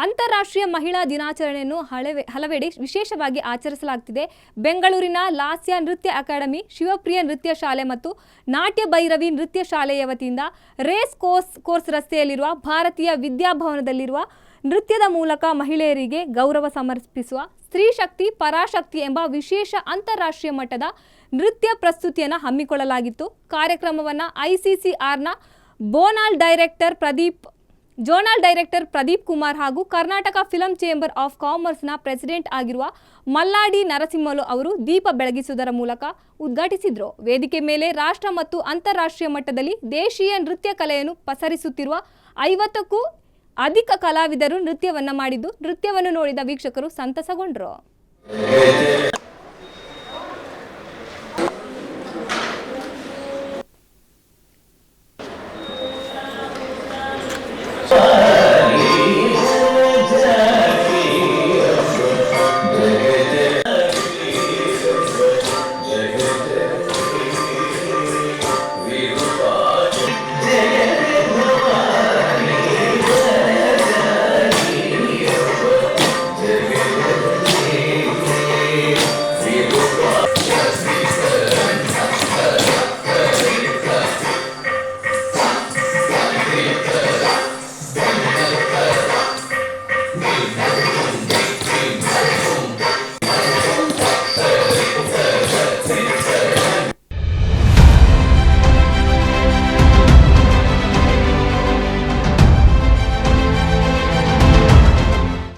ಅಂತಾರಾಷ್ಟ್ರೀಯ ಮಹಿಳಾ ದಿನಾಚರಣೆಯನ್ನು ಹಲವೆಡೆ ವಿಶೇಷವಾಗಿ ಆಚರಿಸಲಾಗುತ್ತಿದೆ. ಬೆಂಗಳೂರಿನ ಲಾಸ್ಯ ನೃತ್ಯ ಅಕಾಡೆಮಿ, ಶಿವಪ್ರಿಯ ನೃತ್ಯ ಶಾಲೆ ಮತ್ತು ನಾಟ್ಯ ಭೈರವಿ ನೃತ್ಯ ಶಾಲೆಯ ವತಿಯಿಂದ ರೇಸ್ ಕೋರ್ಸ್ ರಸ್ತೆಯಲ್ಲಿರುವ ಭಾರತೀಯ ವಿದ್ಯಾಭವನದಲ್ಲಿರುವ ನೃತ್ಯದ ಮೂಲಕ ಮಹಿಳೆಯರಿಗೆ ಗೌರವ ಸಮರ್ಪಿಸುವ ಸ್ತ್ರೀ ಶಕ್ತಿ ಪರಾಶಕ್ತಿ ಎಂಬ ವಿಶೇಷ ಅಂತಾರಾಷ್ಟ್ರೀಯ ಮಟ್ಟದ ನೃತ್ಯ ಪ್ರಸ್ತುತಿಯನ್ನು ಹಮ್ಮಿಕೊಳ್ಳಲಾಗಿತ್ತು. ಕಾರ್ಯಕ್ರಮವನ್ನು ಐಸಿಸಿಆರ್ನ ಜೋನಲ್ ಡೈರೆಕ್ಟರ್ ಪ್ರದೀಪ್ ಕುಮಾರ್ ಹಾಗೂ ಕರ್ನಾಟಕ ಫಿಲಂ ಚೇಂಬರ್ ಆಫ್ ಕಾಮರ್ಸ್ನ ಪ್ರೆಸಿಡೆಂಟ್ ಆಗಿರುವ ಮಲ್ಲಾಡಿ ನರಸಿಂಹಲು ಅವರು ದೀಪ ಬೆಳಗಿಸುವುದರ ಮೂಲಕ ಉದ್ಘಾಟಿಸಿದರು. ವೇದಿಕೆ ಮೇಲೆ ರಾಷ್ಟ್ರ ಮತ್ತು ಅಂತಾರಾಷ್ಟ್ರೀಯ ಮಟ್ಟದಲ್ಲಿ ದೇಶೀಯ ನೃತ್ಯ ಕಲೆಯನ್ನು ಪಸರಿಸುತ್ತಿರುವ 50ಕ್ಕೂ ಅಧಿಕ ಕಲಾವಿದರು ನೃತ್ಯವನ್ನು ಮಾಡಿದ್ದು, ನೃತ್ಯವನ್ನು ನೋಡಿದ ವೀಕ್ಷಕರು ಸಂತಸಗೊಂಡರು.